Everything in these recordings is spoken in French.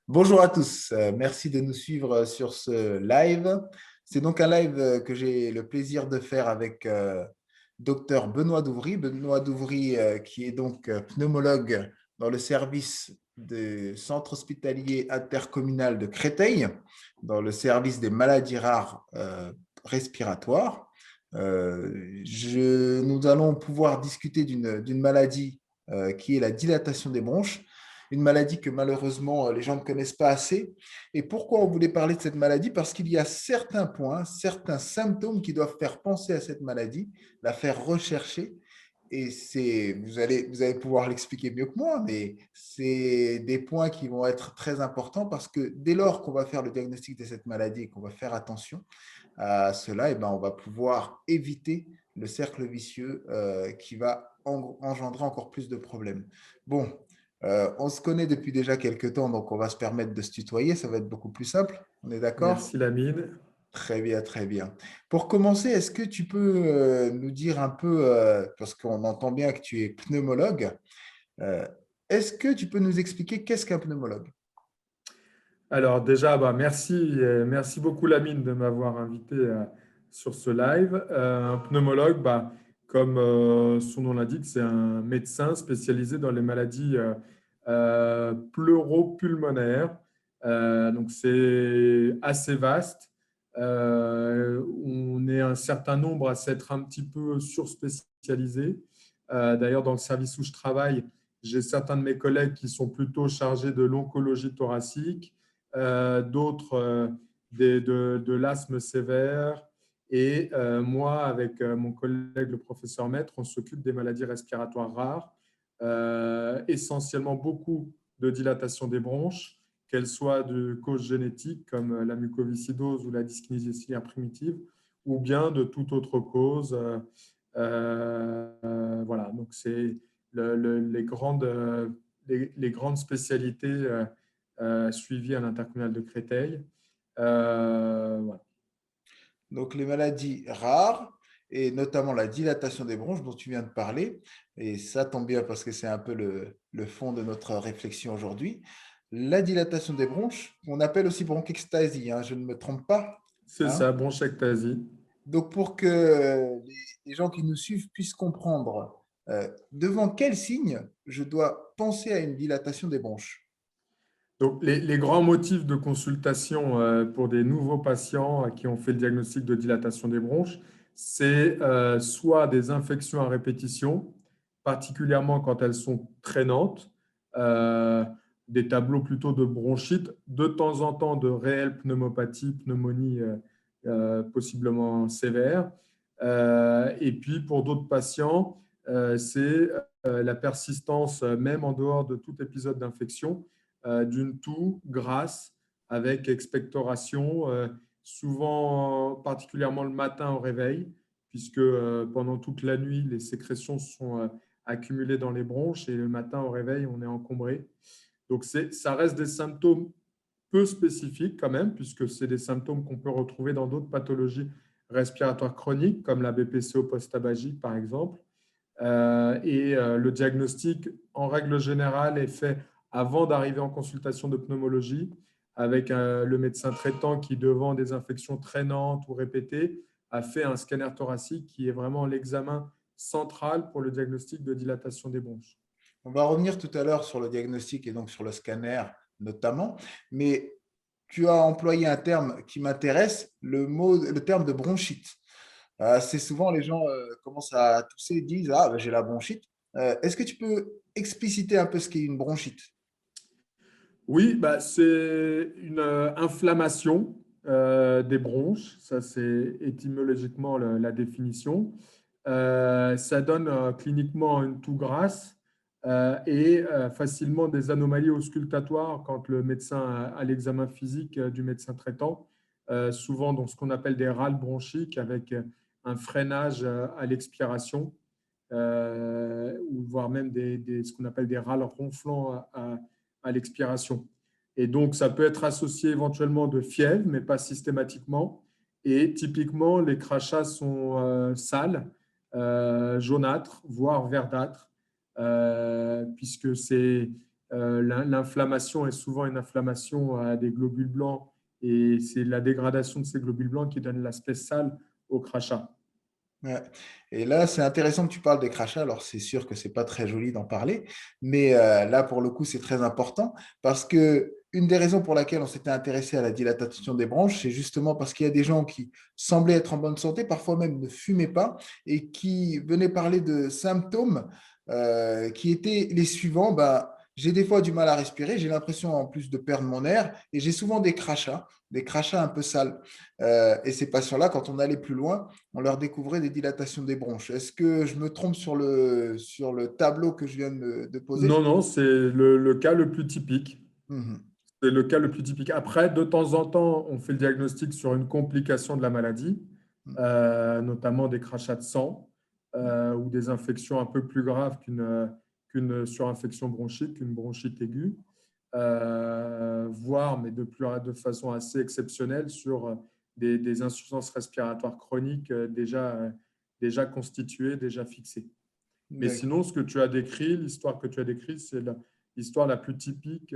Bonjour à tous, merci de nous suivre sur ce live. C'est donc un live que j'ai le plaisir de faire avec docteur Benoît Douvry. Benoît Douvry qui est donc pneumologue dans le service du centre hospitalier intercommunal de Créteil, dans le service des maladies rares respiratoires. Nous allons pouvoir discuter d'une maladie qui est la dilatation des bronches, une maladie que malheureusement les gens ne connaissent pas assez. Et pourquoi on voulait parler de cette maladie? Parce qu'il y a certains points, certains symptômes qui doivent faire penser à cette maladie, la faire rechercher. Et vous allez pouvoir l'expliquer mieux que moi, mais c'est des points qui vont être très importants parce que dès lors qu'on va faire le diagnostic de cette maladie et qu'on va faire attention à cela, et ben on va pouvoir éviter le cercle vicieux qui va engendrer encore plus de problèmes. Bon, on se connaît depuis déjà quelques temps, donc on va se permettre de se tutoyer, ça va être beaucoup plus simple. On est d'accord? Merci Lamine. Très bien, très bien. Pour commencer, est-ce que tu peux nous dire un peu, parce qu'on entend bien que tu es pneumologue, euh, est-ce que tu peux nous expliquer qu'est-ce qu'un pneumologue? Alors déjà, merci beaucoup Lamine de m'avoir invité sur ce live. Un pneumologue, comme son nom l'indique, c'est un médecin spécialisé dans les maladies pleuropulmonaires. Donc c'est assez vaste. On est un certain nombre à s'être un petit peu surspécialisé. D'ailleurs, dans le service où je travaille, j'ai certains de mes collègues qui sont plutôt chargés de l'oncologie thoracique, d'autres de l'asthme sévère. Et moi, avec mon collègue, le professeur Maître, on s'occupe des maladies respiratoires rares, essentiellement beaucoup de dilatation des bronches, qu'elles soient de cause génétique comme la mucoviscidose ou la dyskinésie ciliaire primitive, ou bien de toute autre cause. Voilà, donc c'est les grandes spécialités suivi à l'intercommunal de Créteil. Voilà. Donc, les maladies rares et notamment la dilatation des bronches dont tu viens de parler, et ça tombe bien parce que c'est un peu le fond de notre réflexion aujourd'hui. La dilatation des bronches, on appelle aussi bronchextasie, hein, je ne me trompe pas, C'est hein. ça, bronchectasie. Donc, pour que les gens qui nous suivent puissent comprendre devant quel signe je dois penser à une dilatation des bronches. Donc, les grands motifs de consultation pour des nouveaux patients qui ont fait le diagnostic de dilatation des bronches, c'est soit des infections à répétition, particulièrement quand elles sont traînantes, euh, des tableaux plutôt de bronchite, de temps en temps de réelles pneumopathies, pneumonies possiblement sévères. Et puis, pour d'autres patients, c'est la persistance, même en dehors de tout épisode d'infection, d'une toux grasse avec expectoration, souvent particulièrement le matin au réveil, puisque pendant toute la nuit, les sécrétions sont accumulées dans les bronches et le matin au réveil, on est encombré. Donc, ça reste des symptômes peu spécifiques quand même, puisque c'est des symptômes qu'on peut retrouver dans d'autres pathologies respiratoires chroniques, comme la BPCO post-tabagique, par exemple. Le diagnostic, en règle générale, est fait avant d'arriver en consultation de pneumologie, avec le médecin traitant qui, devant des infections traînantes ou répétées, a fait un scanner thoracique qui est vraiment l'examen central pour le diagnostic de dilatation des bronches. On va revenir tout à l'heure sur le diagnostic et donc sur le scanner notamment, mais tu as employé un terme qui m'intéresse, le terme de bronchite. Assez souvent, les gens commencent à tousser et disent: Ah, ben, j'ai la bronchite. Est-ce que tu peux expliciter un peu ce qu'est une bronchite? Oui, c'est une inflammation des bronches, ça c'est étymologiquement la définition. Ça donne cliniquement une toux grasse facilement des anomalies auscultatoires quand le médecin a l'examen physique du médecin traitant, souvent dans ce qu'on appelle des râles bronchiques avec un freinage à l'expiration, ou voire même ce qu'on appelle des râles ronflants à l'expiration. Et donc, ça peut être associé éventuellement de fièvre, mais pas systématiquement. Et typiquement, les crachats sont sales, jaunâtres, voire verdâtres, puisque c'est L'inflammation est souvent une inflammation à des globules blancs et c'est la dégradation de ces globules blancs qui donne l'aspect sale au crachat. Ouais. Et là, c'est intéressant que tu parles des crachats. Alors, c'est sûr que c'est pas très joli d'en parler, mais là, pour le coup, c'est très important parce que une des raisons pour laquelle on s'était intéressé à la dilatation des bronches, c'est justement parce qu'il y a des gens qui semblaient être en bonne santé, parfois même ne fumaient pas, et qui venaient parler de symptômes qui étaient les suivants. Bah, j'ai des fois du mal à respirer, j'ai l'impression en plus de perdre mon air, et j'ai souvent des crachats un peu sales. Et ces patients-là, quand on allait plus loin, on leur découvrait des dilatations des bronches. Est-ce que je me trompe sur le tableau que je viens de poser? Non, non, c'est le cas le plus typique. Mhm. C'est le cas le plus typique. Après, de temps en temps, on fait le diagnostic sur une complication de la maladie, notamment des crachats de sang ou des infections un peu plus graves qu'une surinfection bronchique, qu'une bronchite aiguë, voire, mais de façon assez exceptionnelle, sur des insuffisances respiratoires chroniques déjà constituées, déjà fixées. Mais D'accord. sinon, ce que tu as décrit, l'histoire que tu as décrite, c'est l'histoire la plus typique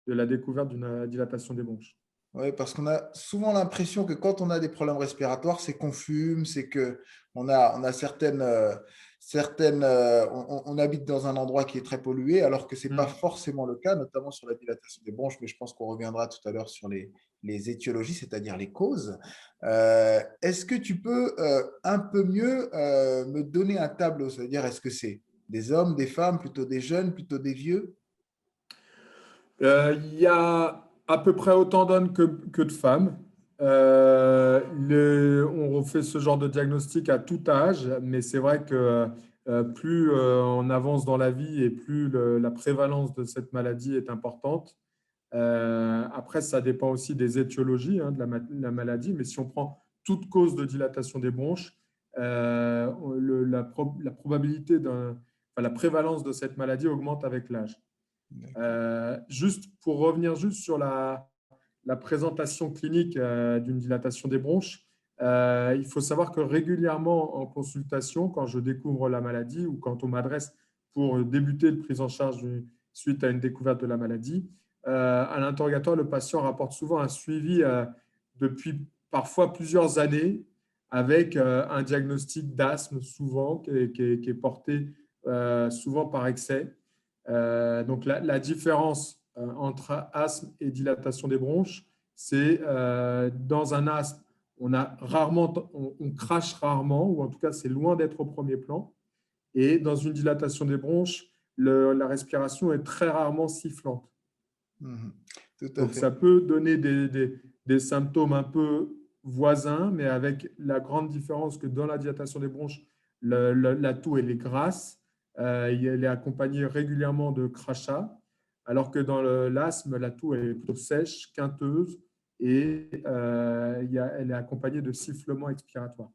de la découverte d'une dilatation des bronches. Oui, parce qu'on a souvent l'impression que quand on a des problèmes respiratoires, c'est qu'on fume, c'est que on a on habite dans un endroit qui est très pollué, alors que ce n'est pas Hmm. forcément le cas, notamment sur la dilatation des bronches, mais je pense qu'on reviendra tout à l'heure sur les étiologies, c'est-à-dire les causes. Est-ce que tu peux un peu mieux me donner un tableau? C'est-à-dire, est-ce que c'est des hommes, des femmes, plutôt des jeunes, plutôt des vieux? Il y a à peu près autant d'hommes que de femmes. On refait ce genre de diagnostic à tout âge, mais c'est vrai que plus on avance dans la vie et plus la prévalence de cette maladie est importante. Après, ça dépend aussi des étiologies de la maladie, mais si on prend toute cause de dilatation des bronches, la probabilité la prévalence de cette maladie augmente avec l'âge. D'accord. Juste pour revenir juste sur la présentation clinique d'une dilatation des bronches, il faut savoir que régulièrement en consultation, quand je découvre la maladie ou quand on m'adresse pour débuter une prise en charge suite à une découverte de la maladie, à l'interrogatoire, le patient rapporte souvent un suivi depuis parfois plusieurs années avec un diagnostic d'asthme souvent qui est porté souvent par excès. Donc la différence entre asthme et dilatation des bronches, c'est dans un asthme, on crache rarement, ou en tout cas c'est loin d'être au premier plan. Et dans une dilatation des bronches, la respiration est très rarement sifflante. Mhm. Tout à Donc fait. ça peut donner des symptômes un peu voisins, mais avec la grande différence que dans la dilatation des bronches, la toux elle est grasse, elle est accompagnée régulièrement de crachats, alors que dans l'asthme, la toux elle est plutôt sèche, quinteuse, et elle est accompagnée de sifflements expiratoires.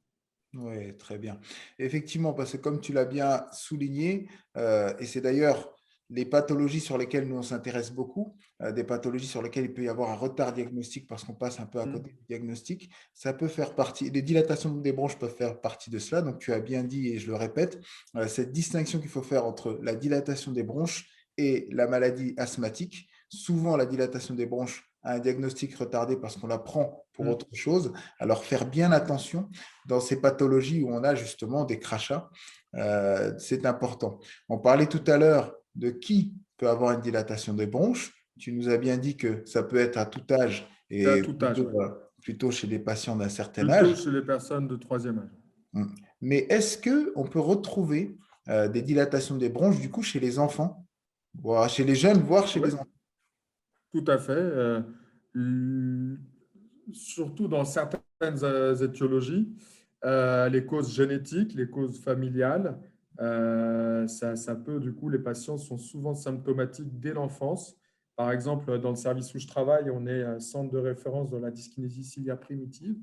Oui, très bien. Effectivement, parce que comme tu l'as bien souligné, et c'est d'ailleurs les pathologies sur lesquelles nous on s'intéresse beaucoup, des pathologies sur lesquelles il peut y avoir un retard diagnostique parce qu'on passe un peu à côté du diagnostic, ça peut faire partie, les dilatations des bronches peuvent faire partie de cela. Donc tu as bien dit, et je le répète, cette distinction qu'il faut faire entre la dilatation des bronches et la maladie asthmatique. Souvent, la dilatation des bronches a un diagnostic retardé parce qu'on la prend pour autre chose. Alors faire bien attention dans ces pathologies où on a justement des crachats, c'est important. On parlait tout à l'heure de qui peut avoir une dilatation des bronches. Tu nous as bien dit que ça peut être à tout âge C'est à et tout âge, ouais. plutôt chez des patients d'un certain Plutôt âge. chez les personnes de troisième âge. Mais est-ce qu'on peut retrouver des dilatations des bronches du coup chez les enfants, voire chez les jeunes, voire chez Oui, les enfants? tout à fait. L- Surtout dans certaines étiologies, les causes génétiques, les causes familiales, ça peut, du coup, les patients sont souvent symptomatiques dès l'enfance. Par exemple, dans le service où je travaille, on est centre de référence dans la dyskinésie ciliaire primitive.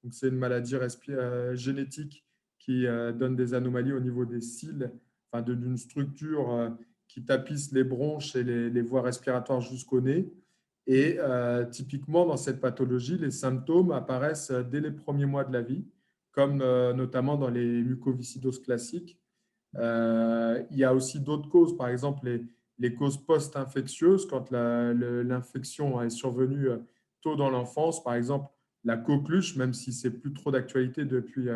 Donc, c'est une maladie génétique qui donne des anomalies au niveau des cils, enfin, d'une structure qui tapisse les bronches et les voies respiratoires jusqu'au nez. Et typiquement, dans cette pathologie, les symptômes apparaissent dès les premiers mois de la vie, comme notamment dans les mucoviscidoses classiques. Il y a aussi d'autres causes, par exemple les causes post-infectieuses, quand l'infection est survenue tôt dans l'enfance, par exemple la coqueluche, même si c'est plus trop d'actualité depuis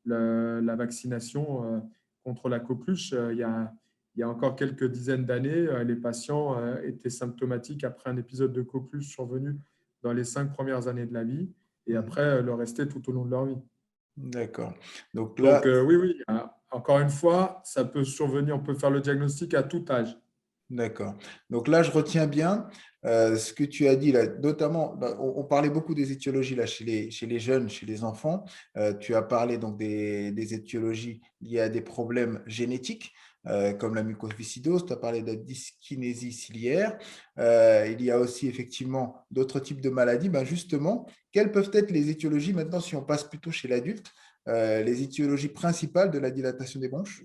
la vaccination contre la coqueluche, il y a encore quelques dizaines d'années, les patients étaient symptomatiques après un épisode de coqueluche survenu dans les 5 premières années de la vie et Mhm. après le rester tout au long de leur vie. D'accord. Donc là, Donc oui, oui, encore une fois, ça peut survenir, on peut faire le diagnostic à tout âge. d'accord. Donc là, je retiens bien ce que tu as dit là, notamment, bah, on parlait beaucoup des étiologies là chez les jeunes, chez les enfants. Tu as parlé donc des étiologies liées à des problèmes génétiques, comme la mucoviscidose. Tu as parlé de la dyskinésie ciliaire. Il y a aussi effectivement d'autres types de maladies. Ben justement, quelles peuvent être les étiologies maintenant, si on passe plutôt chez l'adulte, les étiologies principales de la dilatation des bronches?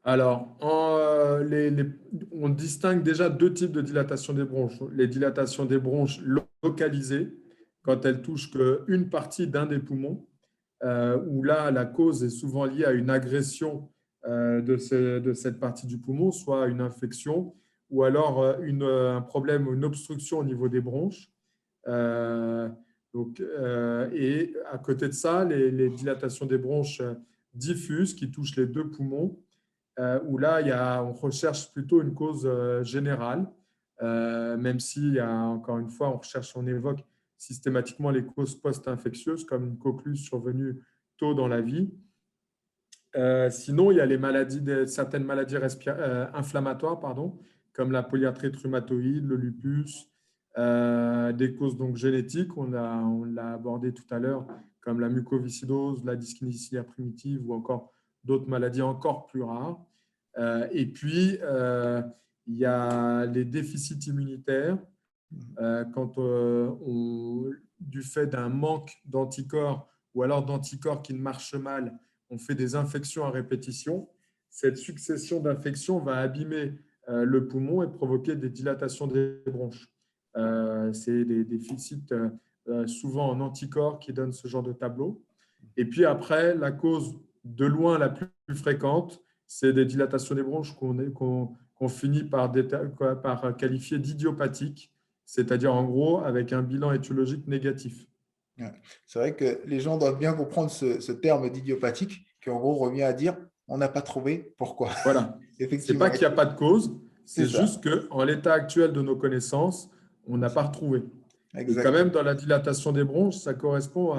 Alors, on distingue déjà deux types de dilatation des bronches. Les dilatations des bronches localisées, quand elles touchent qu'une partie d'un des poumons, où là, la cause est souvent liée à une agression de cette partie du poumon, soit une infection, ou alors un problème, une obstruction au niveau des bronches. Euh, et à côté de ça, les dilatations des bronches diffuses qui touchent les deux poumons, où là, on recherche plutôt une cause générale, même si, encore une fois, on évoque systématiquement les causes post-infectieuses, comme une coqueluche survenue tôt dans la vie. Sinon, il y a certaines maladies inflammatoires, pardon, comme la polyarthrite rhumatoïde, le lupus, des causes donc génétiques, on l'a abordé tout à l'heure, comme la mucoviscidose, la dyskinésie ciliaire primitive ou encore d'autres maladies encore plus rares. Et puis, il y a les déficits immunitaires, quand du fait d'un manque d'anticorps ou alors d'anticorps qui ne marchent mal, on fait des infections à répétition. Cette succession d'infections va abîmer le poumon et provoquer des dilatations des bronches. C'est des déficits souvent en anticorps qui donnent ce genre de tableau. Et puis après, la cause de loin la plus fréquente, c'est des dilatations des bronches qu'on finit par qualifier d'idiopathiques, c'est-à-dire en gros avec un bilan étiologique négatif. Ouais. C'est vrai que les gens doivent bien comprendre ce terme d'idiopathique, qui en gros revient à dire on n'a pas trouvé pourquoi. Voilà. C'est Effectivement, pas qu'il n'y a pas de cause, c'est c'est ça, juste qu'en l'état actuel de nos connaissances, on n'a pas retrouvé. Et quand même, exactement. dans la dilatation des bronches, ça correspond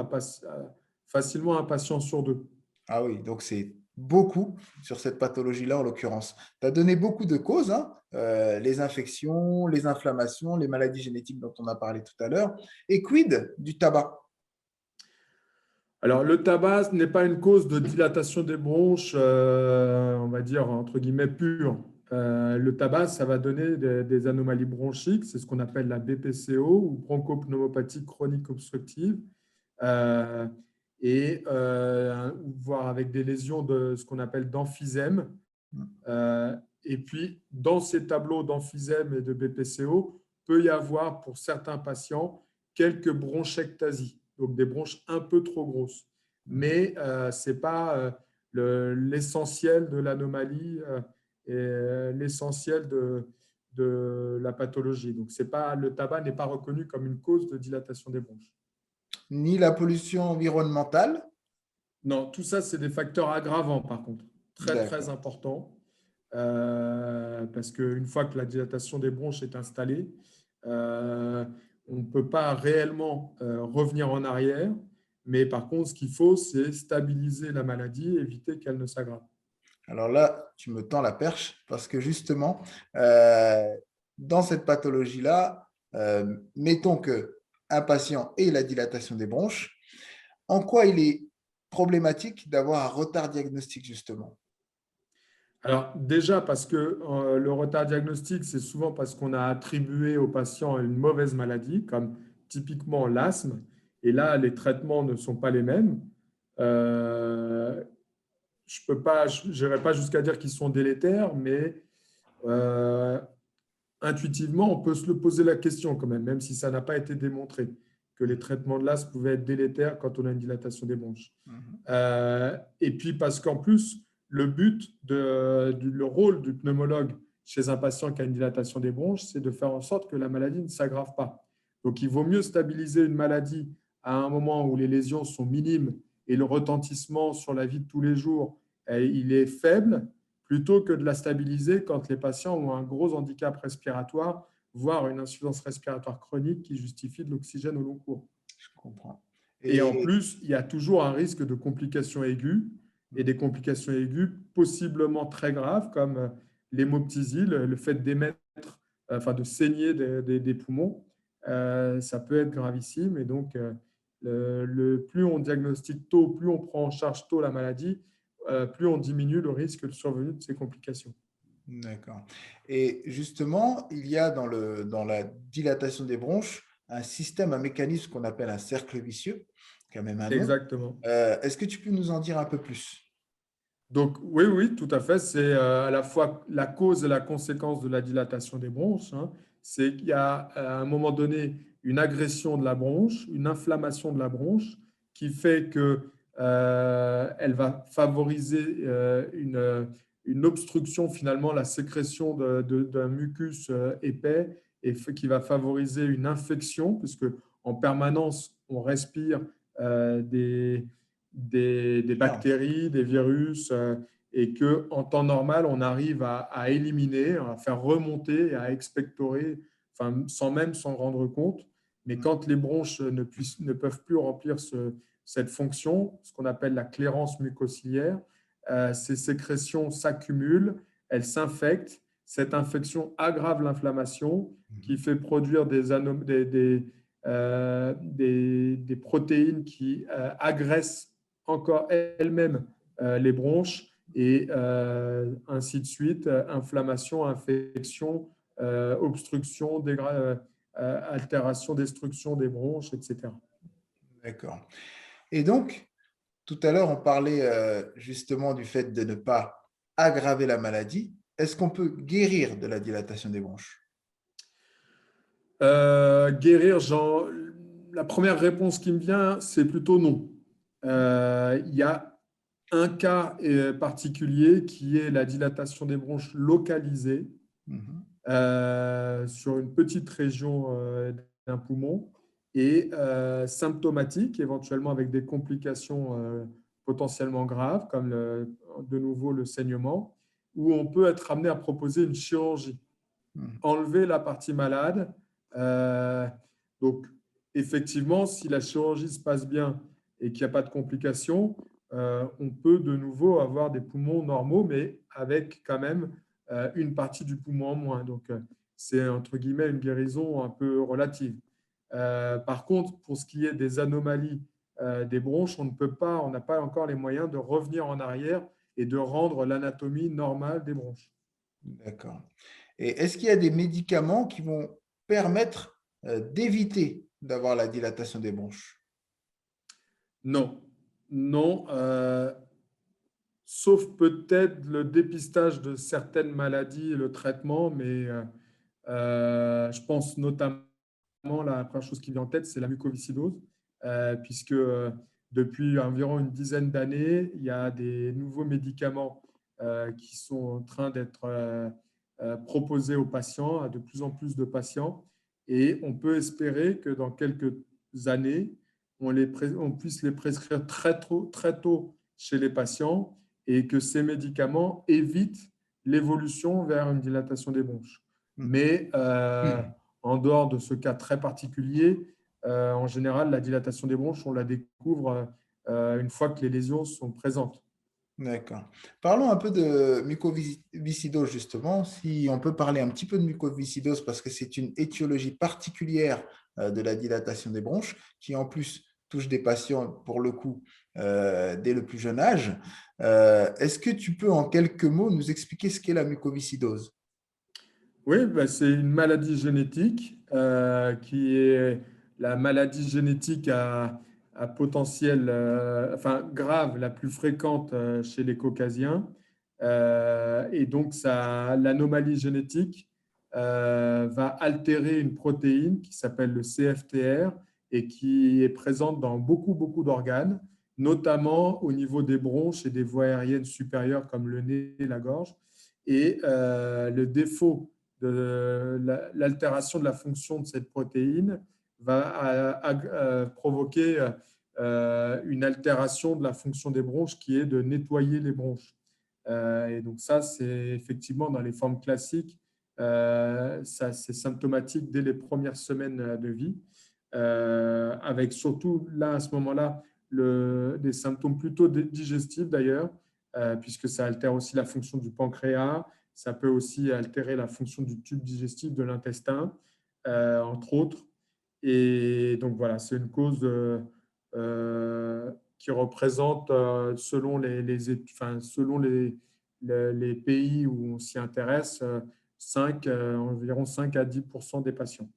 facilement à un patient sur deux. Ah oui, donc c'est beaucoup sur cette pathologie-là en l'occurrence. Tu as donné beaucoup de causes, hein, les infections, les inflammations, les maladies génétiques dont on a parlé tout à l'heure. Et quid du tabac? Alors, le tabac n'est pas une cause de dilatation des bronches, on va dire, entre guillemets, pure. Le tabac, ça va donner des anomalies bronchiques, c'est ce qu'on appelle la BPCO ou bronchopneumopathie chronique obstructive, euh, voire avec des lésions de ce qu'on appelle d'emphysème. Euh, et puis, dans ces tableaux d'emphysème et de BPCO, peut y avoir pour certains patients quelques bronchectasies, donc des bronches un peu trop grosses. Mais ce n'est pas l'essentiel de l'anomalie et l'essentiel de la pathologie. Donc, le tabac n'est pas reconnu comme une cause de dilatation des bronches. Ni la pollution environnementale? Non, tout ça, c'est des facteurs aggravants, par contre, très, très D'accord. importants. Parce qu'une fois que la dilatation des bronches est installée, euh, on ne peut pas réellement revenir en arrière, mais par contre, ce qu'il faut, c'est stabiliser la maladie, éviter qu'elle ne s'aggrave. Alors là, tu me tends la perche parce que justement, euh, dans cette pathologie-là, mettons que un patient ait la dilatation des bronches, en quoi il est problématique d'avoir un retard diagnostique justement? Alors déjà, parce que le retard diagnostique, c'est souvent parce qu'on a attribué au patient une mauvaise maladie, comme typiquement l'asthme, et là, les traitements ne sont pas les mêmes. Euh, je n'irai pas jusqu'à dire qu'ils sont délétères, mais euh, intuitivement, on peut se le poser la question quand même, même si ça n'a pas été démontré que les traitements de l'asthme pouvaient être délétères quand on a une dilatation des bronches. Mhm. Et puis parce qu'en plus, le rôle du pneumologue, chez un patient qui a une dilatation des bronches, c'est de faire en sorte que la maladie ne s'aggrave pas. Donc, il vaut mieux stabiliser une maladie à un moment où les lésions sont minimes et le retentissement sur la vie de tous les jours, il est faible, plutôt que de la stabiliser quand les patients ont un gros handicap respiratoire, voire une insuffisance respiratoire chronique qui justifie de l'oxygène au long cours. Je comprends. Et en Et plus, il y a toujours un risque de complications aiguës et des complications aiguës possiblement très graves comme l'hémoptysie, le fait d'émettre, enfin de saigner des poumons. Ça peut être gravissime et donc plus on diagnostique tôt, plus on prend en charge tôt la maladie, plus on diminue le risque de survenue de ces complications. d'accord. Et justement, il y a dans la dilatation des bronches un système, un mécanisme qu'on appelle un cercle vicieux, qui a même un nom. Exactement. Est-ce que tu peux nous en dire un peu plus? Donc, oui, oui, tout à fait. C'est à la fois la cause et la conséquence de la dilatation des bronches, hein. C'est qu'il y a à un moment donné une agression de la bronche, une inflammation de la bronche qui fait que elle va favoriser une obstruction, finalement, la sécrétion d'un mucus épais et qui va favoriser une infection, puisque en permanence, on respire des Bien. bactéries, des virus, et qu'en temps normal, on arrive à éliminer, à faire remonter, à expectorer, enfin, sans même s'en rendre compte. Mais quand les bronches ne peuvent plus remplir cette fonction, ce qu'on appelle la clairance mucociliaire, ces sécrétions s'accumulent, elles s'infectent. Cette infection aggrave l'inflammation qui fait produire des protéines qui agressent encore elles-mêmes les bronches et ainsi de suite, inflammation, infection, obstruction, altération, destruction des bronches, etc. D'accord. Et donc, tout à l'heure, on parlait justement du fait de ne pas aggraver la maladie. Est-ce qu'on peut guérir de la dilatation des bronches? Guérir, la première réponse qui me vient, c'est plutôt non. Il y a un cas particulier qui est la dilatation des bronches localisée Mhm. sur une petite région d'un poumon et symptomatique, éventuellement avec des complications potentiellement graves, comme de nouveau le saignement, où on peut être amené à proposer une chirurgie, Mhm. enlever la partie malade. Euh, donc, effectivement, si la chirurgie se passe bien et qu'il n'y a pas de complications, on peut de nouveau avoir des poumons normaux, mais avec quand même une partie du poumon en moins. Donc, c'est entre guillemets une guérison un peu relative. Par contre, pour ce qui est des anomalies des bronches, on n'a pas encore les moyens de revenir en arrière et de rendre l'anatomie normale des bronches. D'accord. Et est-ce qu'il y a des médicaments qui vont permettre d'éviter d'avoir la dilatation des bronches? Non, non, sauf peut-être le dépistage de certaines maladies et le traitement, mais je pense notamment, la première chose qui vient en tête, c'est la mucoviscidose, puisque depuis environ une dizaine d'années, il y a des nouveaux médicaments qui sont en train d'être proposés aux patients, à de plus en plus de patients, et on peut espérer que dans quelques années, on puisse les prescrire très tôt chez les patients et que ces médicaments évitent l'évolution vers une dilatation des bronches. Mhm. Mais en dehors de ce cas très particulier, en général, la dilatation des bronches, on la découvre une fois que les lésions sont présentes. D'accord. Parlons un peu de mucoviscidose, justement. Si on peut parler un petit peu de mucoviscidose, parce que c'est une étiologie particulière de la dilatation des bronches, qui en plus touche des patients, pour le coup, dès le plus jeune âge. Est-ce que tu peux, en quelques mots, nous expliquer ce qu'est la mucoviscidose? Oui, ben, c'est une maladie génétique qui est la maladie génétique à potentiel, enfin grave, la plus fréquente chez les Caucasiens. Et donc, l'anomalie génétique va altérer une protéine qui s'appelle le CFTR et qui est présente dans beaucoup, beaucoup d'organes, notamment au niveau des bronches et des voies aériennes supérieures comme le nez et la gorge. Et le défaut de l'altération de la fonction de cette protéine va provoquer une altération de la fonction des bronches qui est de nettoyer les bronches. Et donc ça, c'est effectivement dans les formes classiques, ça, c'est symptomatique dès les premières semaines de vie, avec surtout là, à ce moment-là, des symptômes plutôt digestifs d'ailleurs, puisque ça altère aussi la fonction du pancréas, ça peut aussi altérer la fonction du tube digestif de l'intestin, entre autres. Et donc voilà, c'est une cause qui représente, selon selon les pays où on s'y intéresse, environ 5 à 10% des patients.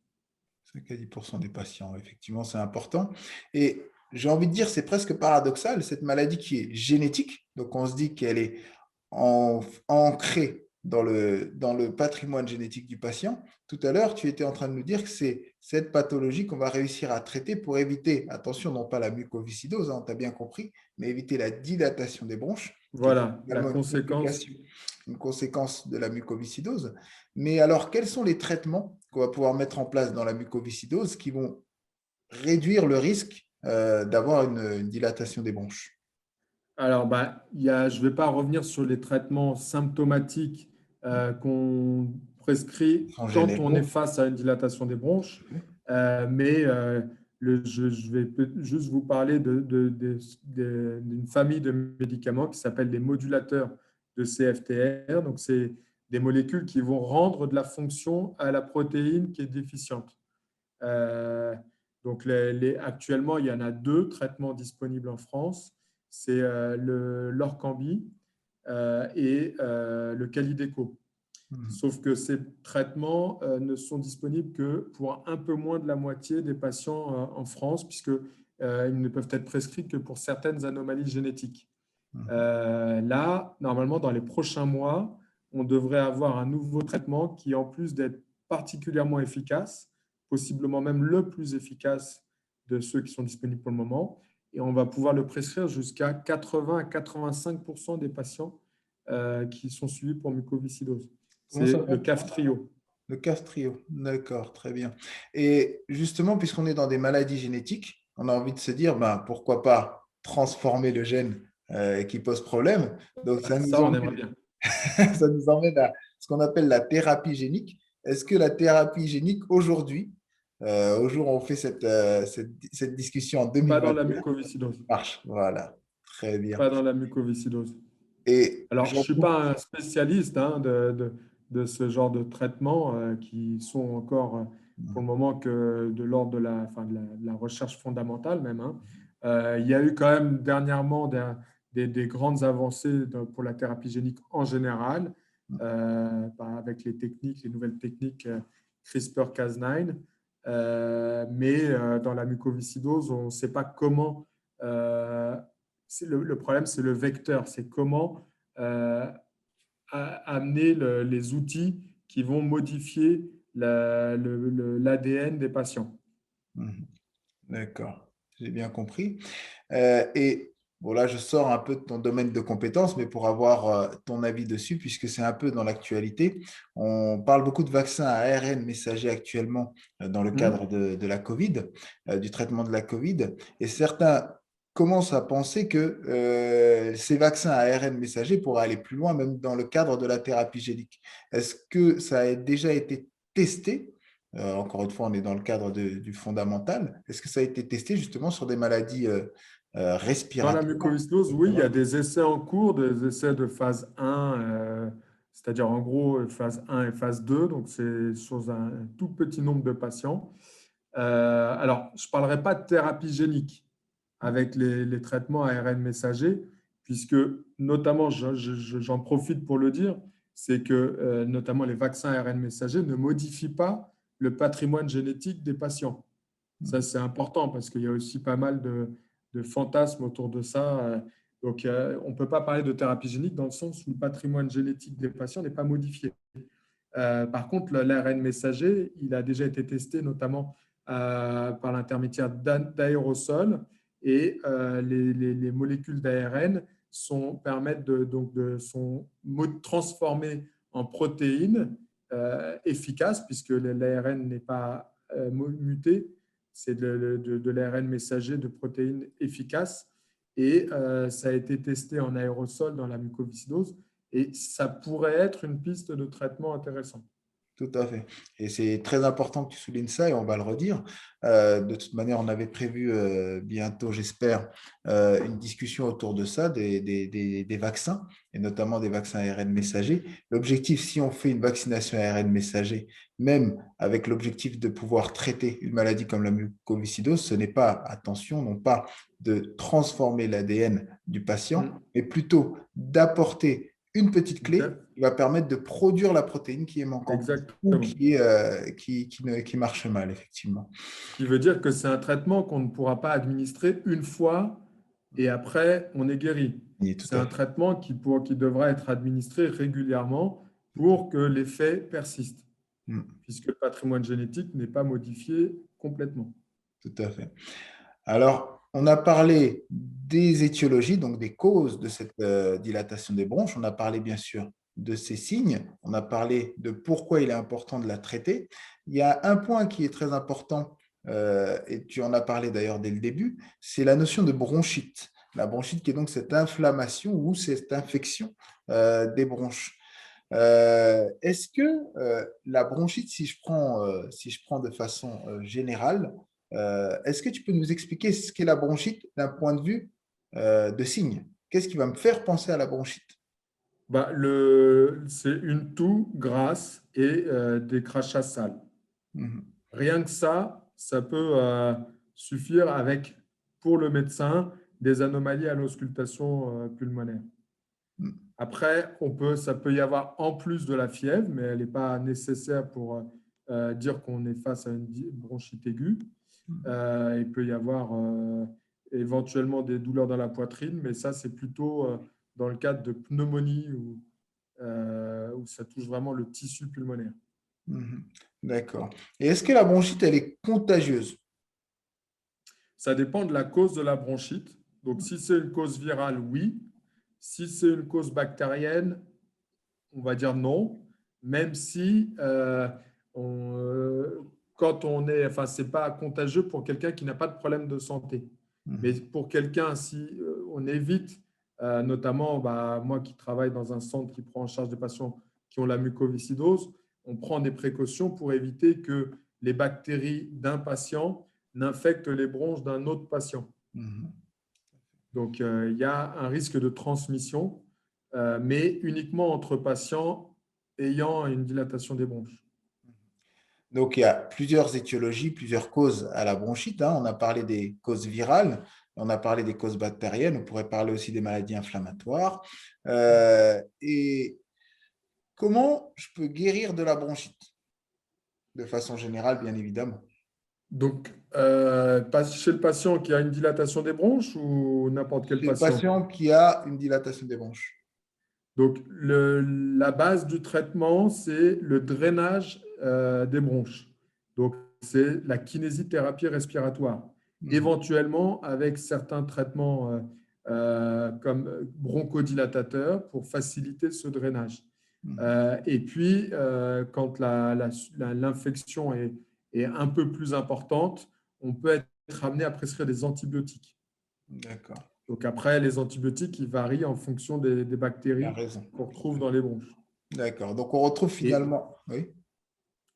5 à 10% des patients, effectivement, c'est important. Et j'ai envie de dire, c'est presque paradoxal, cette maladie qui est génétique, donc on se dit qu'elle est ancrée dans le patrimoine génétique du patient. Tout à l'heure, tu étais en train de nous dire que c'est cette pathologie qu'on va réussir à traiter pour éviter, attention, non pas la mucoviscidose, hein, on t'a bien compris, mais éviter la dilatation des bronches, qui est Voilà, la également conséquence. une conséquence de la mucoviscidose. Mais alors, quels sont les traitements qu'on va pouvoir mettre en place dans la mucoviscidose qui vont réduire le risque d'avoir une dilatation des bronches? Alors, je ne vais pas revenir sur les traitements symptomatiques qu'on prescrit Ils sont quand on est généraux. face à une dilatation des bronches, mais je vais juste vous parler d'une famille de médicaments qui s'appelle des modulateurs de CFTR. Donc, c'est des molécules qui vont rendre de la fonction à la protéine qui est déficiente. Donc, actuellement, il y en a 2 traitements disponibles en France. C'est l'Orkambi et le Kalydeco. Sauf que ces traitements ne sont disponibles que pour un peu moins de la moitié des patients en France, puisqu'ils ne peuvent être prescrits que pour certaines anomalies génétiques. Là, normalement, dans les prochains mois, on devrait avoir un nouveau traitement qui, en plus d'être particulièrement efficace, possiblement même le plus efficace de ceux qui sont disponibles pour le moment, et on va pouvoir le prescrire jusqu'à 80 à 85% des patients qui sont suivis pour mucoviscidose. Comment ça C'est le s'appelle? Kaftrio. Le Castrio. D'accord, très bien. Et justement, puisqu'on est dans des maladies génétiques, on a envie de se dire, pourquoi pas transformer le gène qui pose problème. Donc, Ça, on aimerait bien. ça nous emmène à ce qu'on appelle la thérapie génique. Est-ce que la thérapie génique, aujourd'hui, au jour où on fait cette discussion en Pas dans la 2021, mucoviscidose. marche? Voilà, très bien. Pas dans la mucoviscidose. Et Alors, je j'en ne suis trouve. pas un spécialiste de ce genre de traitements qui sont encore, pour le moment, que de l'ordre de la recherche fondamentale même, hein. Il y a eu quand même dernièrement des grandes avancées pour la thérapie génique en général, avec les nouvelles techniques CRISPR-Cas9. Mais dans la mucoviscidose, on ne sait pas comment. Le problème, c'est le vecteur, c'est comment amener les outils qui vont modifier l'ADN des patients. Mhm. D'accord, j'ai bien compris. Et bon, là, je sors un peu de ton domaine de compétences, mais pour avoir ton avis dessus, puisque c'est un peu dans l'actualité, on parle beaucoup de vaccins à ARN messager actuellement dans le cadre de la COVID, du traitement de la COVID, et certains commencent à penser que ces vaccins à ARN messager pourraient aller plus loin, même dans le cadre de la thérapie génique. Est-ce que ça a déjà été testé? Encore une fois, on est dans le cadre du fondamental. Est-ce que ça a été testé justement sur des maladies Dans la respiratoires, mucoviscidose, oui, il y notamment? a des essais en cours, des essais de phase 1, c'est-à-dire en gros phase 1 et phase 2, donc c'est sur un tout petit nombre de patients. Alors, je ne parlerai pas de thérapie génique avec les traitements ARN messagers, puisque notamment, j'en profite pour le dire, c'est que notamment les vaccins ARN messagers ne modifient pas le patrimoine génétique des patients. Ça, c'est important parce qu'il y a aussi pas mal de fantasmes autour de ça. Donc, on ne peut pas parler de thérapie génique dans le sens où le patrimoine génétique des patients n'est pas modifié. Par contre, l'ARN messager, il a déjà été testé notamment par l'intermédiaire d'aérosols et les molécules d'ARN permettent de transformer en protéines efficaces, puisque l'ARN n'est pas muté, c'est de l'ARN messager de protéines efficaces. Et ça a été testé en aérosol dans la mucoviscidose. Et ça pourrait être une piste de traitement intéressante. Tout à fait. Et c'est très important que tu soulignes ça et on va le redire. De toute manière, on avait prévu bientôt, j'espère, une discussion autour de ça, des vaccins, et notamment des vaccins ARN messagers. L'objectif, si on fait une vaccination ARN messager, même avec l'objectif de pouvoir traiter une maladie comme la mucoviscidose, ce n'est pas, attention, non pas de transformer l'ADN du patient, mais plutôt d'apporter une petite clé qui va permettre de produire la protéine qui est manquante ou Exactement. qui marche mal, effectivement. Ce qui veut dire que c'est un traitement qu'on ne pourra pas administrer une fois et après, on est guéri. Tout C'est à un fait. traitement qui devra être administré régulièrement pour que l'effet persiste, puisque le patrimoine génétique n'est pas modifié complètement. Tout à fait. Alors, on a parlé des étiologies, donc des causes de cette dilatation des bronches. On a parlé bien sûr de ces signes. On a parlé de pourquoi il est important de la traiter. Il y a un point qui est très important, et tu en as parlé d'ailleurs dès le début, c'est la notion de bronchite. La bronchite qui est donc cette inflammation ou cette infection des bronches. Est-ce que la bronchite, si je prends de façon générale, est-ce que tu peux nous expliquer ce qu'est la bronchite d'un point de vue de signe? Qu'est-ce qui va me faire penser à la bronchite? Bah, c'est une toux grasse et des crachats sales. Mhm. Rien que ça peut suffire avec, pour le médecin, des anomalies à l'auscultation pulmonaire. Après, ça peut y avoir en plus de la fièvre, mais elle n'est pas nécessaire pour dire qu'on est face à une bronchite aiguë. Il peut y avoir éventuellement des douleurs dans la poitrine, mais ça, c'est plutôt dans le cadre de pneumonie où ça touche vraiment le tissu pulmonaire. Mhm. D'accord. Et est-ce que la bronchite, elle est contagieuse? Ça dépend de la cause de la bronchite. Donc, si c'est une cause virale, oui. Si c'est une cause bactérienne, on va dire non, même si quand on est, enfin, c'est pas contagieux pour quelqu'un qui n'a pas de problème de santé. Mais Mhm. pour quelqu'un, si on évite, notamment bah, moi qui travaille dans un centre qui prend en charge des patients qui ont la mucoviscidose, on prend des précautions pour éviter que les bactéries d'un patient n'infectent les bronches d'un autre patient. Mhm. Donc, il y a un risque de transmission, mais uniquement entre patients ayant une dilatation des bronches. Donc, il y a plusieurs étiologies, plusieurs causes à la bronchite, hein. On a parlé des causes virales, on a parlé des causes bactériennes, on pourrait parler aussi des maladies inflammatoires. Et comment je peux guérir de la bronchite? De façon générale, bien évidemment. Donc, chez le patient qui a une dilatation des bronches ou n'importe quel Chez le patient? patient qui a une dilatation des bronches. Donc, la base du traitement, c'est le drainage des bronches. Donc, c'est la kinésithérapie respiratoire. Mhm. Éventuellement, avec certains traitements comme bronchodilatateurs pour faciliter ce drainage. Mhm. Et puis, quand l'infection est un peu plus importante, on peut être amené à prescrire des antibiotiques. D'accord. Donc après, les antibiotiques, ils varient en fonction des Tu as bactéries raison. qu'on retrouve dans les bronches. D'accord. Donc, on retrouve Et finalement. Oui.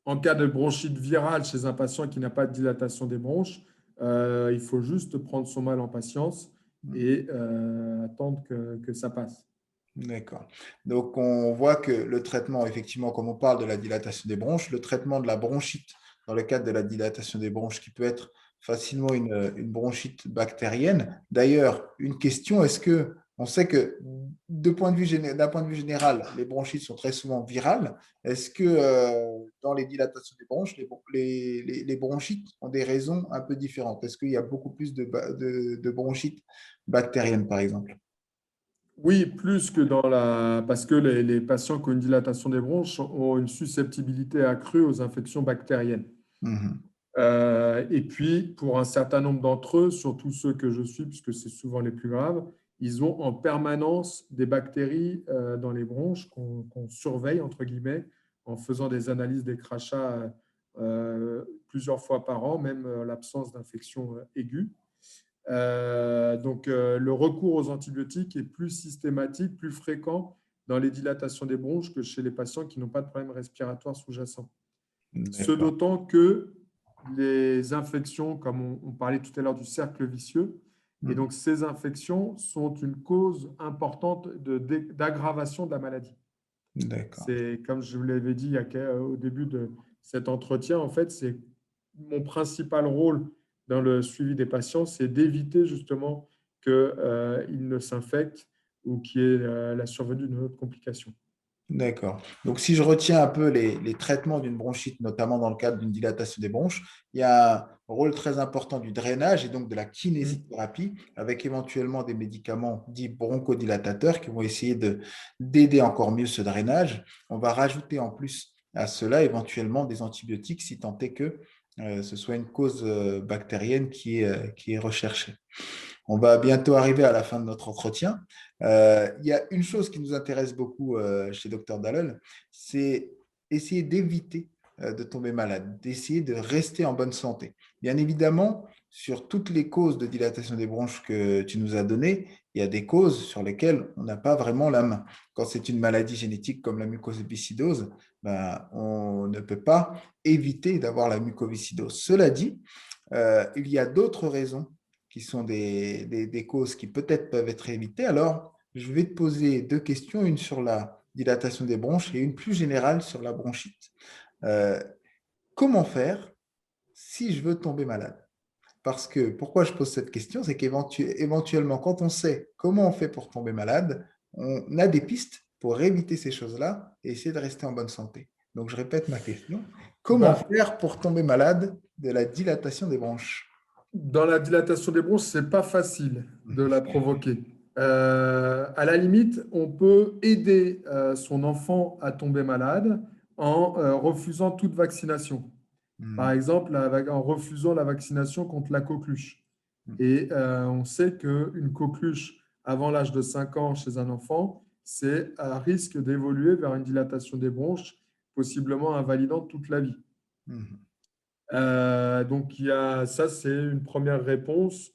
en cas de bronchite virale chez un patient qui n'a pas de dilatation des bronches, il faut juste prendre son mal en patience et attendre que ça passe. D'accord. Donc, on voit que le traitement, effectivement, comme on parle de la dilatation des bronches, le traitement de la bronchite dans le cadre de la dilatation des bronches, qui peut être facilement une bronchite bactérienne. D'ailleurs, une question, est-ce que on sait que d'un point de vue général, les bronchites sont très souvent virales. Est-ce que dans les dilatations des bronches, les bronchites ont des raisons un peu différentes? Est-ce qu'il y a beaucoup plus de bronchites bactériennes, par exemple? Oui, plus que parce que les patients qui ont une dilatation des bronches ont une susceptibilité accrue aux infections bactériennes. Mhm. Et puis, pour un certain nombre d'entre eux, surtout ceux que je suis, puisque c'est souvent les plus graves, ils ont en permanence des bactéries dans les bronches qu'on surveille, entre guillemets, en faisant des analyses des crachats plusieurs fois par an, même en l'absence d'infection aiguë. Donc, le recours aux antibiotiques est plus systématique, plus fréquent dans les dilatations des bronches que chez les patients qui n'ont pas de problème respiratoire sous-jacent. Ce D'accord. d'autant que les infections, comme on parlait tout à l'heure du cercle vicieux, et donc ces infections sont une cause importante d'aggravation de la maladie. D'accord. C'est, comme je vous l'avais dit au début de cet entretien, en fait, c'est mon principal rôle dans le suivi des patients, c'est d'éviter justement qu'ils ne s'infectent ou qu'il y ait la survenue d'une autre complication. D'accord. Donc, si je retiens un peu les traitements d'une bronchite, notamment dans le cadre d'une dilatation des bronches, il y a un rôle très important du drainage et donc de la kinésithérapie, avec éventuellement des médicaments dits bronchodilatateurs qui vont essayer d'aider encore mieux ce drainage. On va rajouter en plus à cela éventuellement des antibiotiques si tant est que ce soit une cause bactérienne qui est recherchée. On va bientôt arriver à la fin de notre entretien. Il y a une chose qui nous intéresse beaucoup chez Dr Dallol, c'est essayer d'éviter de tomber malade, d'essayer de rester en bonne santé. Bien évidemment, sur toutes les causes de dilatation des bronches que tu nous as données, il y a des causes sur lesquelles on n'a pas vraiment la main. Quand c'est une maladie génétique comme la mucoviscidose, ben, on ne peut pas éviter d'avoir la mucoviscidose. Cela dit, il y a d'autres raisons qui sont des causes qui peut-être peuvent être évitées. Alors, je vais te poser deux questions, une sur la dilatation des bronches et une plus générale sur la bronchite. Euh, Comment faire si je veux tomber malade? Parce que pourquoi je pose cette question, c'est qu'éventuellement, quand on sait comment on fait pour tomber malade, on a des pistes pour éviter ces choses-là et essayer de rester en bonne santé. Donc, je répète ma question. Comment Bah, faire pour tomber malade de la dilatation des bronches? dans la dilatation des bronches, ce n'est pas facile de la provoquer. À la limite, on peut aider son enfant à tomber malade en refusant toute vaccination. Par Hmm. exemple, en refusant la vaccination contre la coqueluche. Et on sait qu'une coqueluche avant l'âge de 5 ans chez un enfant, c'est à risque d'évoluer vers une dilatation des bronches, possiblement invalidante toute la vie. Hmm. Donc, ça, c'est une première réponse.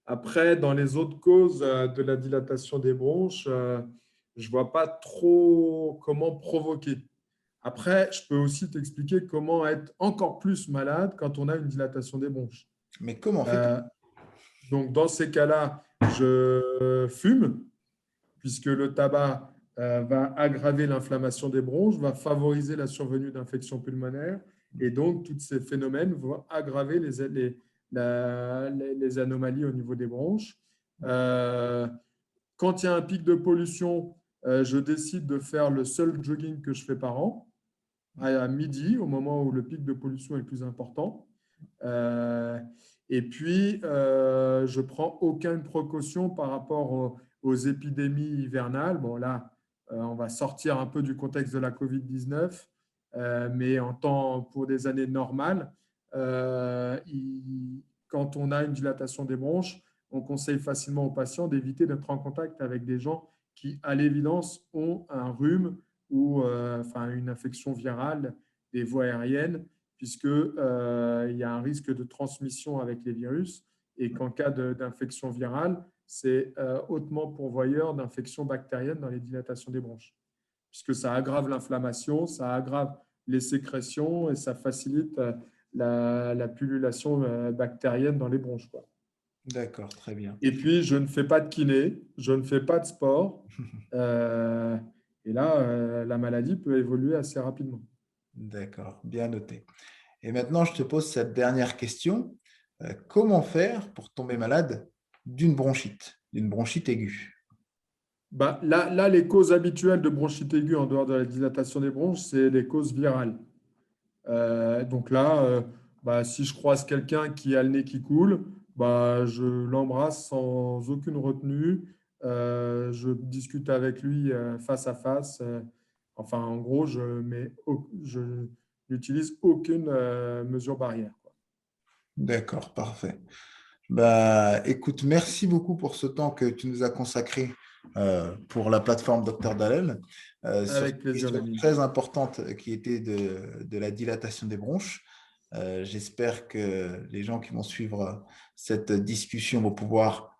Après, dans les autres causes de la dilatation des bronches, je ne vois pas trop comment provoquer. Après, je peux aussi t'expliquer comment être encore plus malade quand on a une dilatation des bronches. Mais comment fait-on? Euh, donc, dans ces cas-là, je fume, puisque le tabac va aggraver l'inflammation des bronches, va favoriser la survenue d'infections pulmonaires, et donc tous ces phénomènes vont aggraver les anomalies au niveau des bronches. Euh, Quand il y a un pic de pollution, je décide de faire le seul jogging que je fais par an, à midi, au moment où le pic de pollution est le plus important. Et puis, je ne prends aucune précaution par rapport aux épidémies hivernales. Bon, là, on va sortir un peu du contexte de la COVID-19, mais pour des années normales, quand on a une dilatation des bronches, on conseille facilement aux patients d'éviter d'être en contact avec des gens qui, à l'évidence, ont un rhume ou une infection virale des voies aériennes, puisqu'il y a un risque de transmission avec les virus et qu'en cas d'infection virale, c'est hautement pourvoyeur d'infections bactériennes dans les dilatations des bronches, puisque ça aggrave l'inflammation, ça aggrave les sécrétions et ça facilite la pullulation bactérienne dans les bronches, quoi. D'accord, très bien. Et puis, je ne fais pas de kiné, je ne fais pas de sport. Euh, et là, la maladie peut évoluer assez rapidement. D'accord, bien noté. Et maintenant, je te pose cette dernière question. Comment faire pour tomber malade d'une bronchite aiguë? Bah, là, les causes habituelles de bronchite aiguë en dehors de la dilatation des bronches, c'est les causes virales. Donc là, si je croise quelqu'un qui a le nez qui coule, je l'embrasse sans aucune retenue. Je discute avec lui face à face. Enfin, en gros, je n'utilise aucune mesure barrière, quoi. D'accord, parfait. Bah, écoute, merci beaucoup pour ce temps que tu nous as consacré pour la plateforme Dr Dalel sur Avec cette plaisir, question Lamine. très importante qui était de la dilatation des bronches. J'espère que les gens qui vont suivre cette discussion vont pouvoir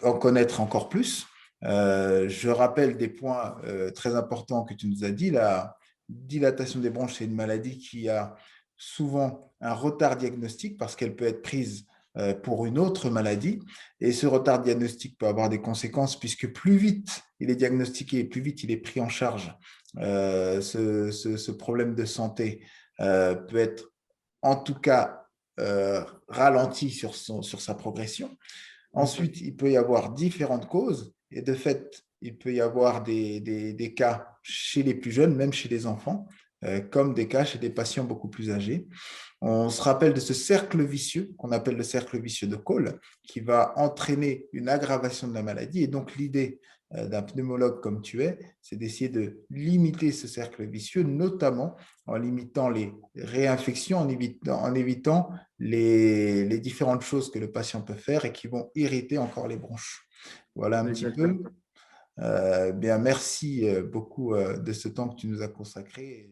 en connaître encore plus. Je rappelle des points très importants que tu nous as dit. La dilatation des bronches, c'est une maladie qui a souvent un retard diagnostique parce qu'elle peut être prise pour une autre maladie. Et ce retard diagnostique peut avoir des conséquences puisque plus vite il est diagnostiqué et plus vite il est pris en charge, ce problème de santé peut être en tout cas ralenti sur sa progression. Mhm. Ensuite, il peut y avoir différentes causes et de fait, il peut y avoir des cas chez les plus jeunes, même chez les enfants, comme des cas chez des patients beaucoup plus âgés. On se rappelle de ce cercle vicieux qu'on appelle le cercle vicieux de Cole, qui va entraîner une aggravation de la maladie. Et donc, l'idée d'un pneumologue comme tu es, c'est d'essayer de limiter ce cercle vicieux, notamment en limitant les réinfections, en évitant les différentes choses que le patient peut faire et qui vont irriter encore les bronches. Voilà un petit Exactement. peu. Bien, merci beaucoup de ce temps que tu nous as consacré.